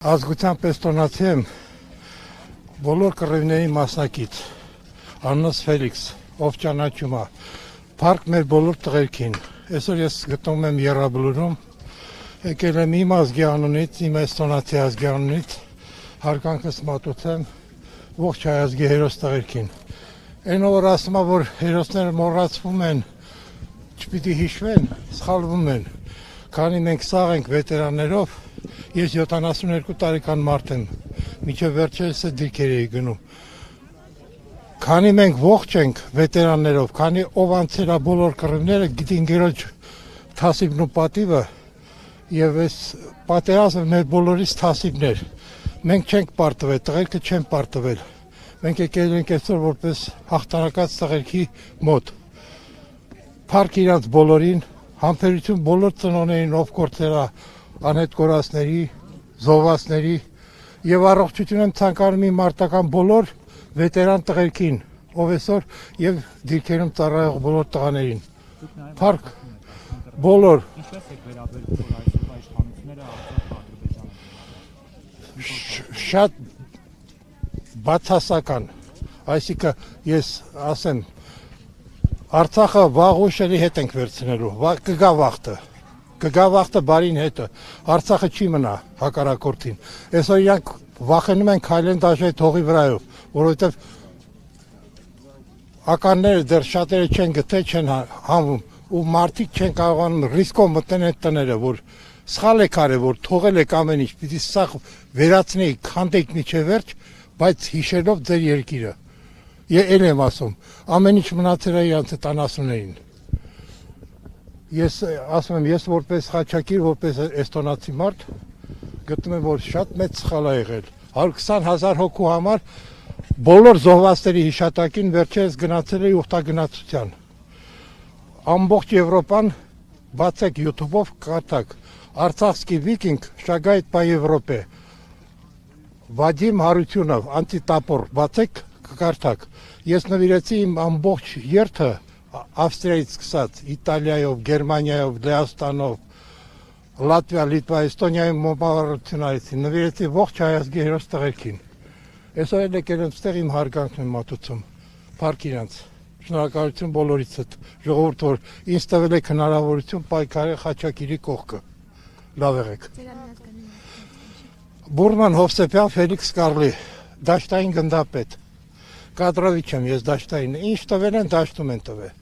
Ազգությամբ էստոնացի եմ բոլոր կռիվների մասնակից, անունս Ֆելիքս, ով ճանաչում է, փառք մեր բոլոր տղերքին, այսօր ես գտնվում եմ Եռաբլուրում, եկել եմ իմ ազգի անունից, իմ էստոնացի ազգի անունից, հարգանքս մատուցեմ ողջ հայ ազգի հերոս տղերքին, այն որ ասում է, որ հերոսները մոռացվում են, չպիտի հիշվեն, սխալվում են, քանի մենք սաղ ենք վետերաններով, ես 72 տարեկան մարդ եմ, մինչև վերջերս է դիրքեր էի գնում, քանի մենք ողջ ենք վետերաններով, քանի ով անցել է բոլոր կռիվները, գիտի ընկերոջ թասիբն ու պատիվը, եւ այս պատերազմը մեր բոլորիս թասիբն էր, մենք չենք պարտվել, տղերքը չեն պարտվել, մենք եկել ենք այսօր որպես հաղթանակած տղերքի մոտ, փառք իրանց բոլորին, համբերություն բոլոր ծնողներին, ով գործել է անհետ կորածների, զոհվածների եւ առողջություն եմ ցանկանում իմ մարտական բոլոր վետերան տղերքին, ով այսօր եւ դիրքերում ծառայող բոլոր տղաներին։ Փառք բոլոր։ Ինչպես եք վերաբերվում այսօր իշխանությունները Ադրբեջանը։ Շատ բացասական, այսինքն ես ասեմ Արցախը վաղ ուշերի հետ ենք վերցնելու, կգա վաղտը բարին հետը, Արցախը չի մնա հակառակորդին, այսօր իրանք վախենում են քայլեն դաշտ հողի վրայով, որովհետև ականները դեռ շատերը չեն գտել, չեն հանվում, ու մարդիկ չեն կարողանում ռիսկով մտնեն այդ տները, որ սխալ եք արել, որ թողել եք ամեն ինչ, պիտի սաղ վերացնեիք, քանդեիք միջև վերջ, բայց հիշելով ձեր երկիրը, Էլ եմ ասում, ամեն ինչ մնացել է իրանց տանասուներին, ես ասում եմ, ես որպես Խաչակիր, որպես էստոնացի մարդ, գտնում եմ, որ շատ մեծ սխալ է եղել, 120,000 հոգու համար բոլոր զոհվածների հիշատակին վերջերս գնացել է ուխտագնացության, ամբողջ Եվրոպան բացեք YouTube-ով կարդաք, Արցախский վիկինգ շագայթ по Եվրոպե, Վադիմ Հարությունով, անտիտապոր, բացեք կկարդաք, ես նվիրեցի իմ ամբողջ երթը Ավստրիայից սկսած, Իտալիայով, Գերմանիայով, Լեհաստանով, Լատվիա, Լիտվա, Էստոնիայում մոմավառություն արեցի, նվիրեցի ողջ հայ ազգի հերոս տղերքին, այսօր էլ եկել եմ ստեղ իմ հարգանքն եմ մատուցում, փառք իրանց, շնորհակալություն բոլորիցդ, ժողովուրդ, որ ինձ տվել եք հնարավորություն պայքարել Խաչակիրի կողքը, լավ եղեք։ Բուրման Հովսեփյան Ֆելիքս Կարլի, դաշտային գնդապետ, կադրովիչ եմ ես դաշտային, ինչ տվել են, դաշտում են տվել։